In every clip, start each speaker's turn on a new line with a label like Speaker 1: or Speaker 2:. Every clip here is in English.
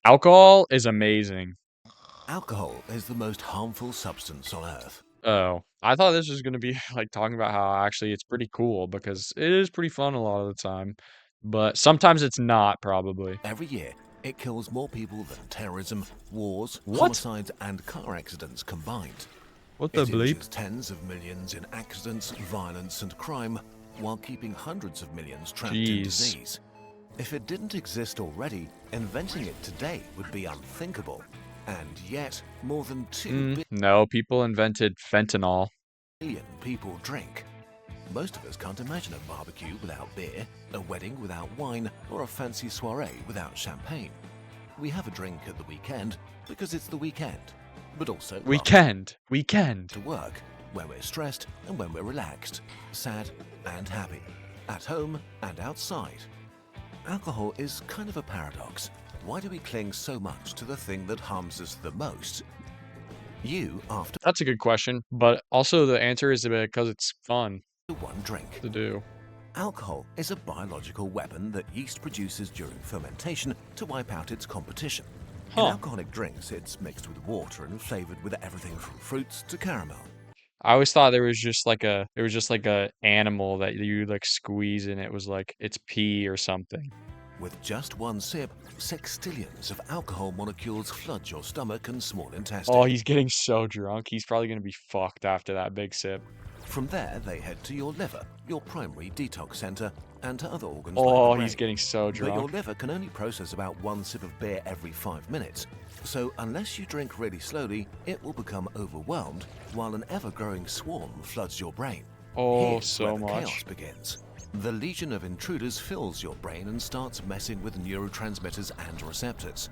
Speaker 1: Alcohol is amazing.
Speaker 2: Alcohol is the most harmful substance on Earth.
Speaker 1: Oh, I thought this was gonna be like talking about how actually it's pretty cool because it is pretty fun a lot of the time, but sometimes it's not probably.
Speaker 2: Every year, it kills more people than terrorism, wars,
Speaker 1: What?
Speaker 2: homicides, and car accidents combined.
Speaker 1: What the
Speaker 2: It
Speaker 1: bleep?
Speaker 2: injures tens of millions in accidents, violence, and crime, while keeping hundreds of millions trapped in
Speaker 1: Jeez.
Speaker 2: disease. If it didn't exist already, inventing it today would be unthinkable. And yet, more than 2
Speaker 1: No, people invented fentanyl.
Speaker 2: billion people drink. Most of us can't imagine a barbecue without beer, a wedding without wine, or a fancy soiree without champagne. We have a drink at the weekend because it's the weekend, but also
Speaker 1: Weekend.
Speaker 2: to work, when we're stressed and when we're relaxed, sad and happy, at home and outside. Alcohol is kind of a paradox. Why do we cling so much to the thing that harms us the most? You, after
Speaker 1: That's a good question, but also the answer is because it's fun
Speaker 2: one drink.
Speaker 1: to do.
Speaker 2: Alcohol is a biological weapon that yeast produces during fermentation to wipe out its competition. In
Speaker 1: Huh.
Speaker 2: alcoholic drinks, it's mixed with water and flavored with everything from fruits to caramel.
Speaker 1: I always thought there was just like a animal that you like squeeze and it was like it's pee or something.
Speaker 2: With just one sip, sextillions of alcohol molecules flood your stomach and small
Speaker 1: Oh,
Speaker 2: intestine.
Speaker 1: he's getting so drunk. He's probably gonna be fucked after that big sip.
Speaker 2: From there, they head to your liver, your primary detox center, and to other organs like the
Speaker 1: Oh, he's
Speaker 2: brain.
Speaker 1: getting so
Speaker 2: But your
Speaker 1: drunk.
Speaker 2: liver can only process about one sip of beer every 5 minutes. So unless you drink really slowly, it will become overwhelmed while an ever-growing swarm floods your brain.
Speaker 1: Oh,
Speaker 2: Here's where
Speaker 1: so
Speaker 2: the chaos
Speaker 1: much.
Speaker 2: begins. The legion of intruders fills your brain and starts messing with neurotransmitters and receptors.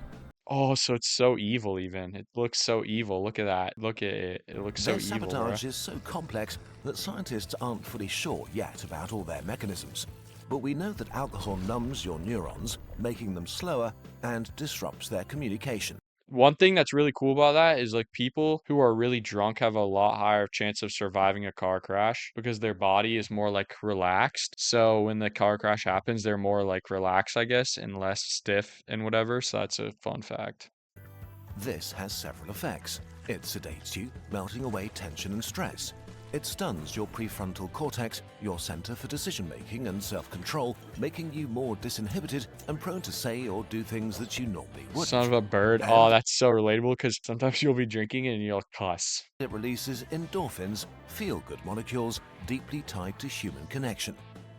Speaker 1: Oh, so it's so evil even. It looks so evil. Look at that. Look at it. It looks so
Speaker 2: Their
Speaker 1: evil, bruh.
Speaker 2: sabotage is so complex that scientists aren't fully sure yet about all their mechanisms. But we know that alcohol numbs your neurons, making them slower, and disrupts their communication.
Speaker 1: One thing that's really cool about that is like people who are really drunk have a lot higher chance of surviving a car crash because their body is more like relaxed. So when the car crash happens, they're more like relaxed, I guess, and less stiff and whatever. So that's a fun fact.
Speaker 2: This has several effects. It sedates you, melting away tension and stress. It stuns your prefrontal cortex, your center for decision making and self control, making you more disinhibited and prone to say or do things that you normally
Speaker 1: Son
Speaker 2: wouldn't.
Speaker 1: of a bird. Oh,
Speaker 2: And
Speaker 1: that's so relatable because sometimes you'll be drinking and you'll cuss.
Speaker 2: it releases endorphins, feel good molecules deeply tied to human connection.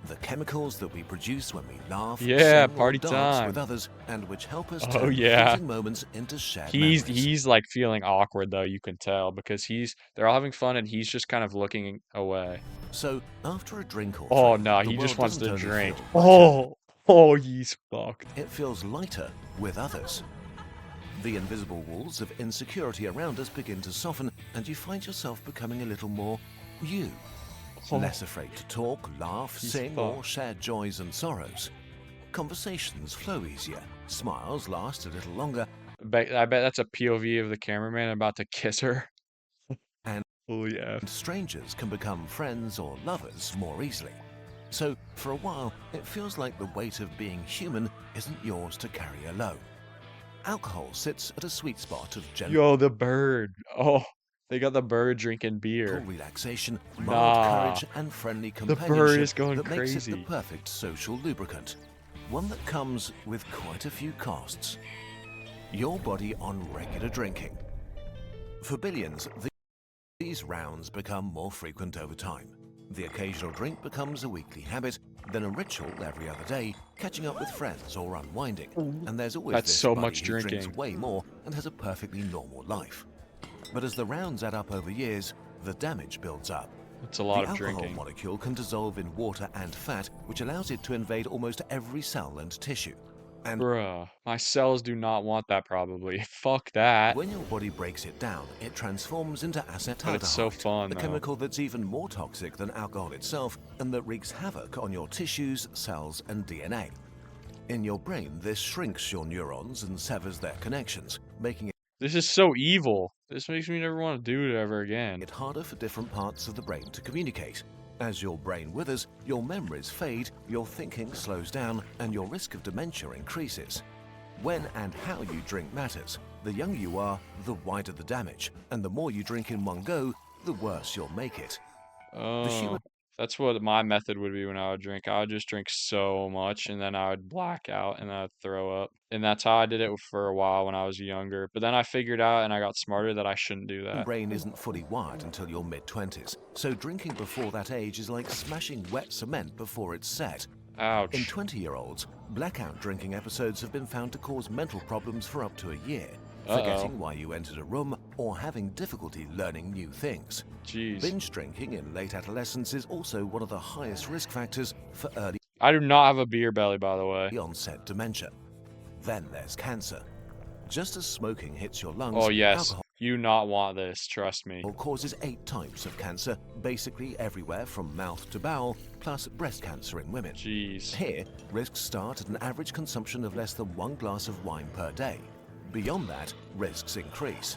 Speaker 2: The chemicals that we produce when we laugh,
Speaker 1: Yeah,
Speaker 2: sing, or
Speaker 1: party
Speaker 2: dance with
Speaker 1: time.
Speaker 2: others, and which help us
Speaker 1: Oh
Speaker 2: turn
Speaker 1: yeah.
Speaker 2: fleeting moments into shared
Speaker 1: He's
Speaker 2: memories.
Speaker 1: he's like feeling awkward though, you can tell because they're all having fun and he's just kind of looking away.
Speaker 2: So, after a drink or
Speaker 1: Oh
Speaker 2: three,
Speaker 1: no,
Speaker 2: the
Speaker 1: he just
Speaker 2: world
Speaker 1: wants
Speaker 2: doesn't
Speaker 1: to
Speaker 2: only
Speaker 1: drink.
Speaker 2: feel lighter,
Speaker 1: Oh, he's fucked.
Speaker 2: it feels lighter with others. The invisible walls of insecurity around us begin to soften, and you find yourself becoming a little more you.
Speaker 1: Oh,
Speaker 2: Less afraid to talk, laugh,
Speaker 1: he's
Speaker 2: sing, or
Speaker 1: fucked.
Speaker 2: share joys and sorrows. Conversations flow easier, smiles last a little longer,
Speaker 1: I bet that's a POV of the cameraman about to kiss her.
Speaker 2: and
Speaker 1: Holy F.
Speaker 2: strangers can become friends or lovers more easily. So, for a while, it feels like the weight of being human isn't yours to carry alone. Alcohol sits at a sweet spot of gentle
Speaker 1: Yo, the bird. Oh, they got the bird drinking beer.
Speaker 2: relaxation, mild
Speaker 1: Nah,
Speaker 2: courage, and friendly
Speaker 1: the bird
Speaker 2: companionship
Speaker 1: is going
Speaker 2: that makes it the
Speaker 1: crazy.
Speaker 2: perfect social lubricant. One that comes with quite a few costs. Your body on regular drinking. For billions, these rounds become more frequent over time. The occasional drink becomes a weekly habit, then a ritual every other day, catching up with friends or unwinding. And there's always
Speaker 1: That's
Speaker 2: this
Speaker 1: so
Speaker 2: buddy
Speaker 1: much
Speaker 2: who drinks
Speaker 1: drinking.
Speaker 2: way more and has a perfectly normal life. But as the rounds add up over years, the damage builds up.
Speaker 1: It's a lot
Speaker 2: The
Speaker 1: of
Speaker 2: alcohol
Speaker 1: drinking.
Speaker 2: molecule can dissolve in water and fat, which allows it to invade almost every cell and tissue. And
Speaker 1: Bruh, my cells do not want that probably. Fuck that.
Speaker 2: when your body breaks it down, it transforms into
Speaker 1: But it's so
Speaker 2: acetaldehyde,
Speaker 1: fun
Speaker 2: a
Speaker 1: though.
Speaker 2: chemical that's even more toxic than alcohol itself and that wreaks havoc on your tissues, cells, and DNA. In your brain, this shrinks your neurons and severs their connections, making
Speaker 1: This is so evil. This makes me never want to do it ever again.
Speaker 2: it harder for different parts of the brain to communicate. As your brain withers, your memories fade, your thinking slows down, and your risk of dementia increases. When and how you drink matters. The younger you are, the wider the damage, and the more you drink in one go, the worse you'll make it. The
Speaker 1: Oh,
Speaker 2: human
Speaker 1: that's what my method would be when I would drink. I would just drink so much and then I would black out and I'd throw up. And that's how I did it for a while when I was younger. But then I figured out and I got smarter that I shouldn't do that.
Speaker 2: brain isn't fully wired until your mid-20s, so drinking before that age is like smashing wet cement before it's set. In
Speaker 1: Ouch.
Speaker 2: 20-year-olds, blackout drinking episodes have been found to cause mental problems for up to a year,
Speaker 1: Uh-oh.
Speaker 2: forgetting why you entered a room or having difficulty learning new things.
Speaker 1: Jeez.
Speaker 2: Binge drinking in late adolescence is also one of the highest risk factors for early
Speaker 1: I do not have a beer belly, by the way.
Speaker 2: onset dementia. Then there's cancer. Just as smoking hits your lungs,
Speaker 1: Oh, yes.
Speaker 2: alcohol
Speaker 1: You not want this, trust me.
Speaker 2: causes 8 types of cancer, basically everywhere from mouth to bowel, plus breast cancer in women.
Speaker 1: Jeez.
Speaker 2: Here, risks start at an average consumption of less than 1 glass of wine per day. Beyond that, risks increase.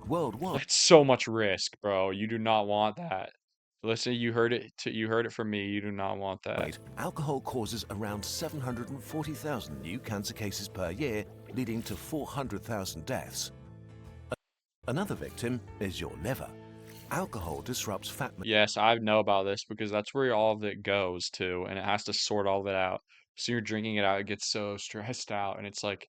Speaker 2: Worldwide,
Speaker 1: That's so much risk, bro. You do not want that. Listen, you heard it from me. You do not want that.
Speaker 2: alcohol causes around 740,000 new cancer cases per year, leading to 400,000 deaths. Another victim is your liver. Alcohol disrupts fat
Speaker 1: Yes, I know about this because that's where all of it goes to, and it has to sort all of it out. So you're drinking it out, it gets so stressed out, and it's like,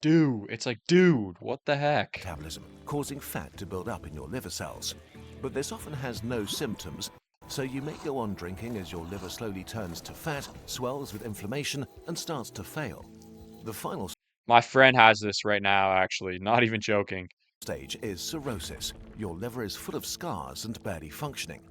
Speaker 1: dude, what the heck?
Speaker 2: metabolism, causing fat to build up in your liver cells. But this often has no symptoms, so you may go on drinking as your liver slowly turns to fat, swells with inflammation, and starts to fail. The final
Speaker 1: My friend has this right now, actually, not even joking.
Speaker 2: stage is cirrhosis. Your liver is full of scars and barely functioning.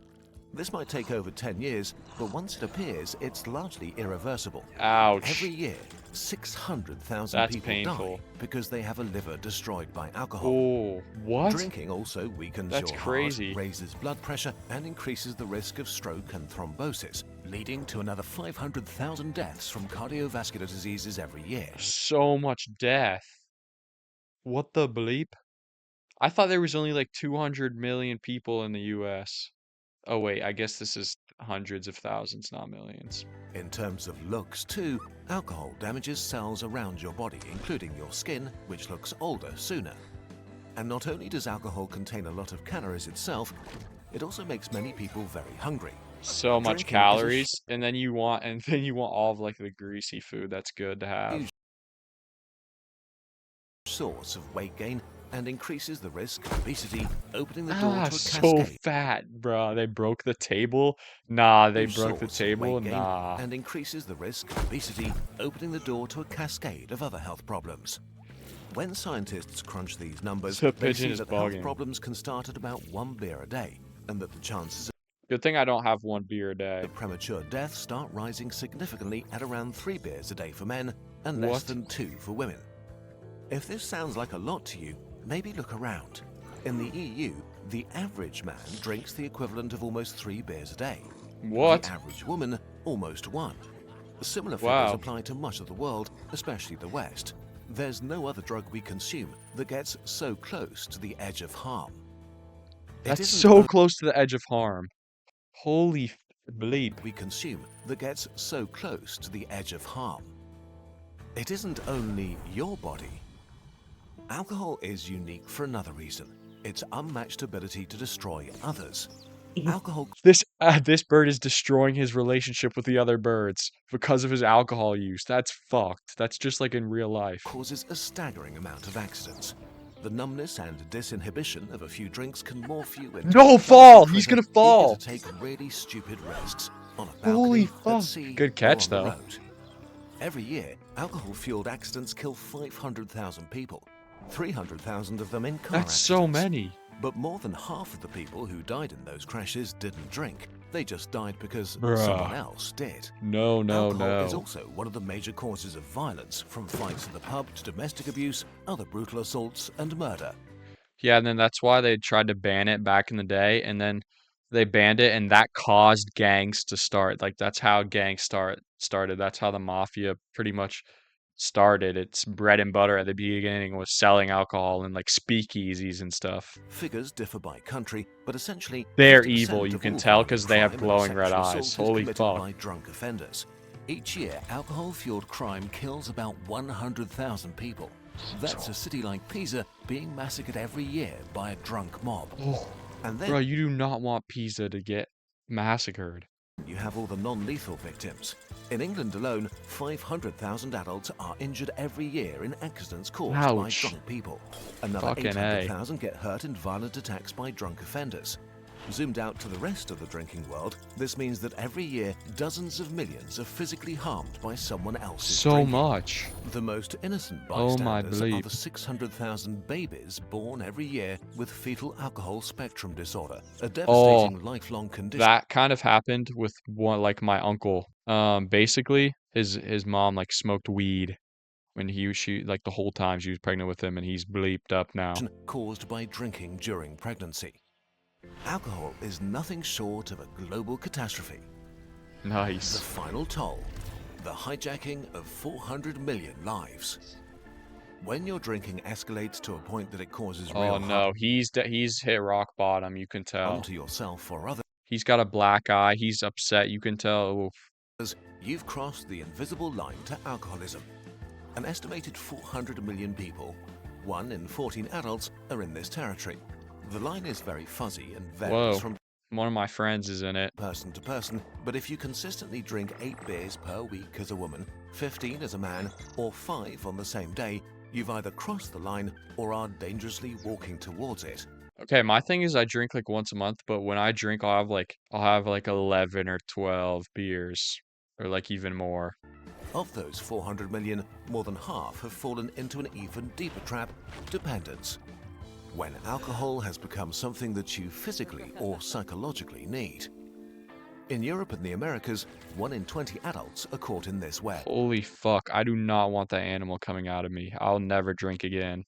Speaker 2: This might take over 10 years, but once it appears, it's largely irreversible.
Speaker 1: Ouch.
Speaker 2: Every year, 600,000
Speaker 1: That's
Speaker 2: people
Speaker 1: painful.
Speaker 2: die because they have a liver destroyed by alcohol.
Speaker 1: Oh, what?
Speaker 2: Drinking also weakens
Speaker 1: That's
Speaker 2: your
Speaker 1: crazy.
Speaker 2: heart, raises blood pressure, and increases the risk of stroke and thrombosis, leading to another 500,000 deaths from cardiovascular diseases every year.
Speaker 1: So much death. What the bleep? I thought there was only like 200 million people in the US. Oh, wait, I guess this is hundreds of thousands, not millions.
Speaker 2: In terms of looks, too, alcohol damages cells around your body, including your skin, which looks older sooner. And not only does alcohol contain a lot of calories itself, it also makes many people very hungry.
Speaker 1: So much
Speaker 2: Drinking is a
Speaker 1: calories, and then you want all of like the greasy food that's good to have.
Speaker 2: Source of weight gain and increases the risk of obesity, opening the door
Speaker 1: Ah,
Speaker 2: to a
Speaker 1: so
Speaker 2: cascade.
Speaker 1: fat, bruh. They broke the table? Nah, they
Speaker 2: Huge
Speaker 1: broke the
Speaker 2: source of
Speaker 1: table?
Speaker 2: weight gain
Speaker 1: Nah.
Speaker 2: and increases the risk of obesity, opening the door to a cascade of other health problems. When scientists crunch these numbers,
Speaker 1: The
Speaker 2: they
Speaker 1: pigeon
Speaker 2: see
Speaker 1: is
Speaker 2: that health
Speaker 1: bugging.
Speaker 2: problems can start at about 1 beer a day, and that the chances
Speaker 1: Good thing I don't have one beer a day.
Speaker 2: of premature death start rising significantly at around 3 beers a day for men and less
Speaker 1: What?
Speaker 2: than 2 for women. If this sounds like a lot to you, maybe look around. In the EU, the average man drinks the equivalent of almost 3 beers a day.
Speaker 1: What?
Speaker 2: The average woman, almost 1. Similar figures
Speaker 1: Wow.
Speaker 2: apply to much of the world, especially the West. There's no other drug we consume that gets so close to the edge of harm. It
Speaker 1: That's
Speaker 2: isn't
Speaker 1: so close to the edge of harm. Holy bleep.
Speaker 2: we consume that gets so close to the edge of harm. It isn't only your body. Alcohol is unique for another reason. Its unmatched ability to destroy others. Alcohol
Speaker 1: This bird is destroying his relationship with the other birds because of his alcohol use. That's fucked. That's just like in real life.
Speaker 2: causes a staggering amount of accidents. The numbness and disinhibition of a few drinks can morph you into
Speaker 1: No,
Speaker 2: a
Speaker 1: fall!
Speaker 2: clumsy
Speaker 1: He's
Speaker 2: critter
Speaker 1: gonna fall!
Speaker 2: eager to take really stupid risks on a
Speaker 1: Holy
Speaker 2: balcony,
Speaker 1: fuck.
Speaker 2: at sea,
Speaker 1: Good catch,
Speaker 2: or on
Speaker 1: though.
Speaker 2: the road. Every year, alcohol-fueled accidents kill 500,000 people. 300,000 of them in car
Speaker 1: That's so
Speaker 2: accidents.
Speaker 1: many.
Speaker 2: But more than half of the people who died in those crashes didn't drink. They just died because
Speaker 1: Bruh.
Speaker 2: someone else did.
Speaker 1: No,
Speaker 2: Alcohol is
Speaker 1: no.
Speaker 2: also one of the major causes of violence, from fights in the pub to domestic abuse, other brutal assaults, and murder.
Speaker 1: Yeah, and then that's why they tried to ban it back in the day, and then they banned it, and that caused gangs to start. Like that's how gangs started. That's how the mafia pretty much started. Its bread and butter at the beginning was selling alcohol and like speakeasies and stuff.
Speaker 2: Figures differ by country, but essentially
Speaker 1: They're
Speaker 2: 50%
Speaker 1: evil, you
Speaker 2: of
Speaker 1: can
Speaker 2: all
Speaker 1: tell
Speaker 2: violent
Speaker 1: 'cause they have
Speaker 2: crime and
Speaker 1: glowing red
Speaker 2: sexual
Speaker 1: eyes.
Speaker 2: assault is
Speaker 1: Holy
Speaker 2: committed
Speaker 1: fuck.
Speaker 2: by drunk offenders. Each year, alcohol-fueled crime kills about 100,000 people. That's a city like Pisa being massacred every year by a drunk mob.
Speaker 1: Oh,
Speaker 2: And then
Speaker 1: bro, you do not want Pisa to get massacred.
Speaker 2: you have all the non-lethal victims. In England alone, 500,000 adults are injured every year in accidents caused by
Speaker 1: Ouch.
Speaker 2: drunk people. Another
Speaker 1: Fucking A.
Speaker 2: 800,000 get hurt in violent attacks by drunk offenders. Zoomed out to the rest of the drinking world, this means that every year, dozens of millions are physically harmed by someone else's
Speaker 1: So
Speaker 2: drinking.
Speaker 1: much.
Speaker 2: The most innocent
Speaker 1: Oh my
Speaker 2: bystanders are
Speaker 1: bleep.
Speaker 2: the 600,000 babies born every year with fetal alcohol spectrum disorder, a devastating lifelong condition.
Speaker 1: That kind of happened with one, like my uncle. Basically, his mom like smoked weed when she like the whole time she was pregnant with him, and he's bleeped up now.
Speaker 2: Caused by drinking during pregnancy. Alcohol is nothing short of a global catastrophe. The
Speaker 1: Nice.
Speaker 2: final toll, the hijacking of 400 million lives. When your drinking escalates to a point that it causes
Speaker 1: Oh
Speaker 2: real
Speaker 1: no, he's hit rock bottom. You can
Speaker 2: harm
Speaker 1: tell.
Speaker 2: to yourself or others,
Speaker 1: He's got a black eye. He's upset. You can tell. Oof.
Speaker 2: you've crossed the invisible line to alcoholism. An estimated 400 million people, 1 in 14 adults, are in this territory. The line is very fuzzy and varies
Speaker 1: Whoa.
Speaker 2: from
Speaker 1: One of my friends is in it.
Speaker 2: person to person, but if you consistently drink 8 beers per week as a woman, 15 as a man, or 5 on the same day, you've either crossed the line or are dangerously walking towards it.
Speaker 1: Okay, my thing is I drink like once a month, but when I drink, I'll have like 11 or 12 beers, or like even more.
Speaker 2: Of those 400 million, more than half have fallen into an even deeper trap, dependence. When alcohol has become something that you physically or psychologically need. In Europe and the Americas, 1 in 20 adults are caught in this web.
Speaker 1: Holy fuck, I do not want that animal coming out of me. I'll never drink again.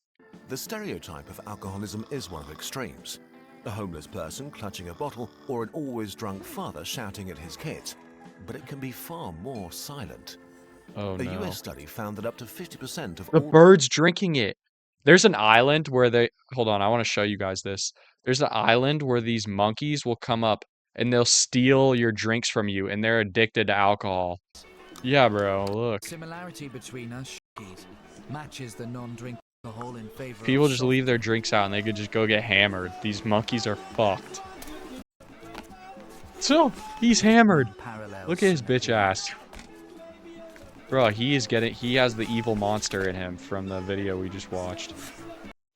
Speaker 2: The stereotype of alcoholism is one of extremes. A homeless person clutching a bottle or an always drunk father shouting at his kids. But it can be far more silent.
Speaker 1: Oh
Speaker 2: A
Speaker 1: no.
Speaker 2: US study found that up to 50% of
Speaker 1: The
Speaker 2: all
Speaker 1: bird's drinking it. There's an island where hold on, I want to show you guys this. There's an island where these monkeys will come up and they'll steal your drinks from you, and they're addicted to alcohol. Yeah, bro, look.
Speaker 3: Similarity between us matches the non-drink alcohol in favor
Speaker 1: People
Speaker 3: of
Speaker 1: just
Speaker 3: soft
Speaker 1: leave their drinks out and they could just go get hammered. These monkeys are fucked. So, he's hammered.
Speaker 3: parallels.
Speaker 1: Look at his bitch ass. Bro, he has the evil monster in him from the video we just watched.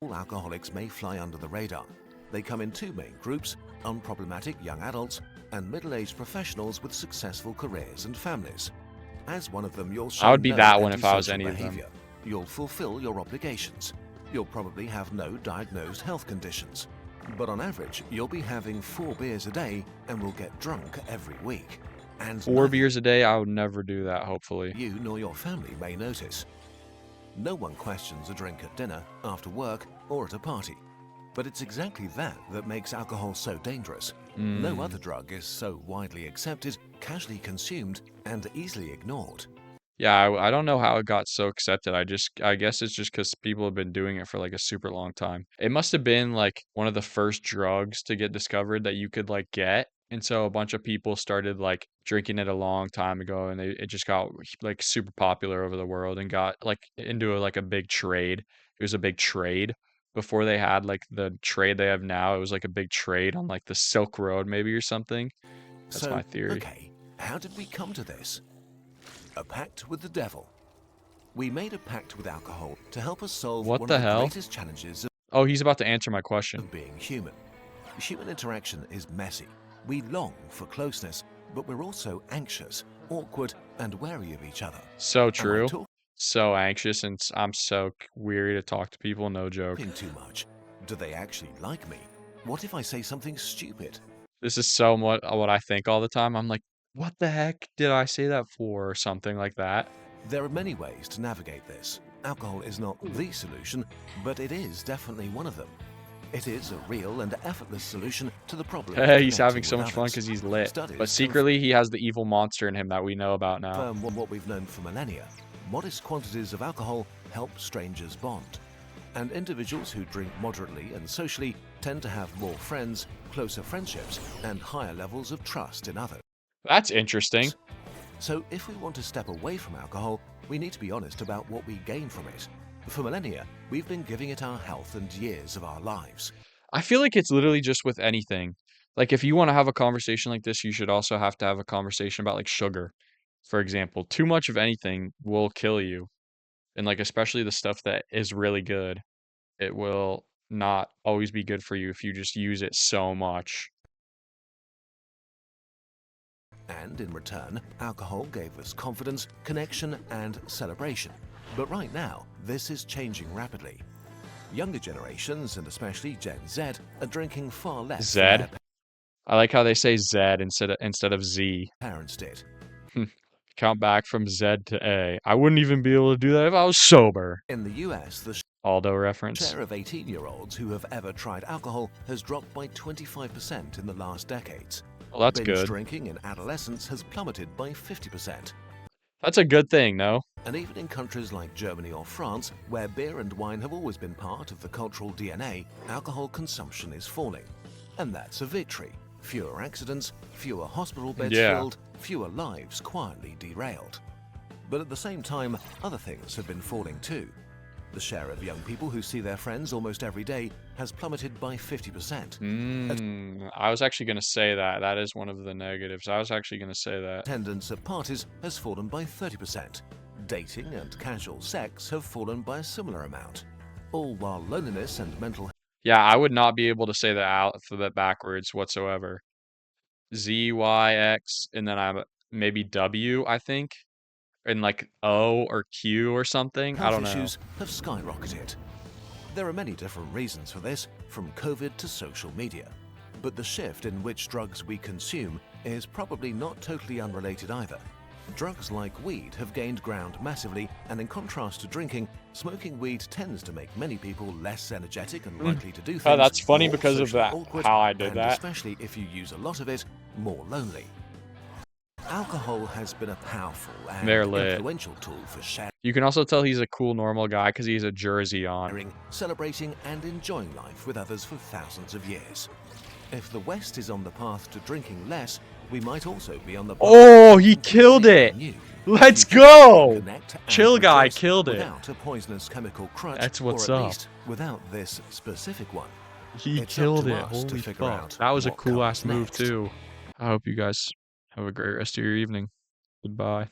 Speaker 2: All alcoholics may fly under the radar. They come in 2 main groups, unproblematic young adults and middle-aged professionals with successful careers and families. As one of them, you'll show
Speaker 1: I would be
Speaker 2: no
Speaker 1: that one if I was
Speaker 2: antisocial
Speaker 1: any of them.
Speaker 2: behavior. You'll fulfill your obligations. You'll probably have no diagnosed health conditions. But on average, you'll be having 4 beers a day and will get drunk every week. And
Speaker 1: 4
Speaker 2: neither
Speaker 1: beers a day, I would never do that, hopefully.
Speaker 2: you nor your family may notice. No one questions a drink at dinner, after work, or at a party. But it's exactly that that makes alcohol so dangerous. No other drug is so widely accepted, casually consumed, and easily ignored.
Speaker 1: Yeah, I don't know how it got so accepted. I guess it's just because people have been doing it for like a super long time. It must have been like one of the first drugs to get discovered that you could like get. And so a bunch of people started like drinking it a long time ago, and it just got like super popular over the world and got like into like a big trade. It was a big trade before they had like the trade they have now. It was like a big trade on like the Silk Road maybe or something. That's
Speaker 2: So,
Speaker 1: my theory.
Speaker 2: okay, how did we come to this? A pact with the devil. We made a pact with alcohol to help us solve
Speaker 1: What
Speaker 2: one
Speaker 1: the
Speaker 2: of the
Speaker 1: hell?
Speaker 2: greatest challenges
Speaker 1: Oh, he's about to answer my question.
Speaker 2: of being human. Human interaction is messy. We long for closeness, but we're also anxious, awkward, and wary of each other.
Speaker 1: So
Speaker 2: Am I
Speaker 1: true. So anxious, and I'm so weary to talk to people, no joke.
Speaker 2: talking too much? Do they actually like me? What if I say something stupid?
Speaker 1: This is so much what I think all the time. I'm like, what the heck did I say that for? Or something like that.
Speaker 2: There are many ways to navigate this. Alcohol is not the solution, but it is definitely one of them. It is a real and effortless solution to the problem. of
Speaker 1: Hey, he's
Speaker 2: connecting
Speaker 1: having so
Speaker 2: with
Speaker 1: much fun
Speaker 2: others.
Speaker 1: because he's lit.
Speaker 2: Studies
Speaker 1: But secretly, he has the evil monster in him that we know about now.
Speaker 2: confirm what we've known for millennia. Modest quantities of alcohol help strangers bond. And individuals who drink moderately and socially tend to have more friends, closer friendships, and higher levels of trust in others.
Speaker 1: That's interesting.
Speaker 2: So if we want to step away from alcohol, we need to be honest about what we gain from it. For millennia, we've been giving it our health and years of our lives.
Speaker 1: I feel like it's literally just with anything. Like if you want to have a conversation like this, you should also have to have a conversation about like sugar. For example, too much of anything will kill you. And like especially the stuff that is really good, it will not always be good for you if you just use it so much.
Speaker 2: And in return, alcohol gave us confidence, connection, and celebration. But right now, this is changing rapidly. Younger generations, and especially Gen Z, are drinking far less than
Speaker 1: Zed.
Speaker 2: their
Speaker 1: I like how they say Zed instead of Z.
Speaker 2: parents did.
Speaker 1: Count back from Z to A. I wouldn't even be able to do that if I was sober.
Speaker 2: In the US, the
Speaker 1: Aldo reference.
Speaker 2: share of 18-year-olds who have ever tried alcohol has dropped by 25% in the last decades.
Speaker 1: Well, that's
Speaker 2: Binge
Speaker 1: good.
Speaker 2: drinking in adolescence has plummeted by 50%.
Speaker 1: That's a good thing, no?
Speaker 2: And even in countries like Germany or France, where beer and wine have always been part of the cultural DNA, alcohol consumption is falling. And that's a victory. Fewer accidents, fewer hospital beds
Speaker 1: Yeah.
Speaker 2: filled, fewer lives quietly derailed. But at the same time, other things have been falling too. The share of young people who see their friends almost every day has plummeted by 50%.
Speaker 1: I was actually going to say that. That is one of the negatives. I was actually going to say that.
Speaker 2: Attendance at parties has fallen by 30%. Dating and casual sex have fallen by a similar amount. All while loneliness and mental
Speaker 1: Yeah, I would not be able to say the alphabet backwards whatsoever. Z, Y, X, and then I'm maybe W, I think. And like O or Q or something. I
Speaker 2: health
Speaker 1: don't know.
Speaker 2: issues have skyrocketed. There are many different reasons for this, from COVID to social media. But the shift in which drugs we consume is probably not totally unrelated either. Drugs like weed have gained ground massively, and in contrast to drinking, smoking weed tends to make many people less energetic and likely to do things.
Speaker 1: Oh, that's funny
Speaker 2: more
Speaker 1: because of
Speaker 2: socially
Speaker 1: that,
Speaker 2: awkward,
Speaker 1: how I did
Speaker 2: and
Speaker 1: that.
Speaker 2: especially if you use a lot of it, more lonely. Alcohol has been a powerful and
Speaker 1: They're lit.
Speaker 2: influential tool for sharing,
Speaker 1: You can also tell he's a cool, normal guy because he has a jersey on.
Speaker 2: celebrating, and enjoying life with others for thousands of years. If the West is on the path to drinking less, we might also be on the path
Speaker 1: Oh,
Speaker 2: to
Speaker 1: he
Speaker 2: drinking
Speaker 1: killed it!
Speaker 2: new.
Speaker 1: Let's
Speaker 2: Future
Speaker 1: go!
Speaker 2: connect and
Speaker 1: Chill guy
Speaker 2: rejoice
Speaker 1: killed it.
Speaker 2: Without a poisonous chemical crutch,
Speaker 1: That's what's
Speaker 2: or at
Speaker 1: up.
Speaker 2: least without this specific one.
Speaker 1: He
Speaker 2: It's up
Speaker 1: killed
Speaker 2: to
Speaker 1: it.
Speaker 2: us to
Speaker 1: Holy
Speaker 2: figure
Speaker 1: fuck.
Speaker 2: out
Speaker 1: That was a
Speaker 2: what
Speaker 1: cool ass
Speaker 2: comes
Speaker 1: move
Speaker 2: next.
Speaker 1: too. I hope you guys have a great rest of your evening. Goodbye.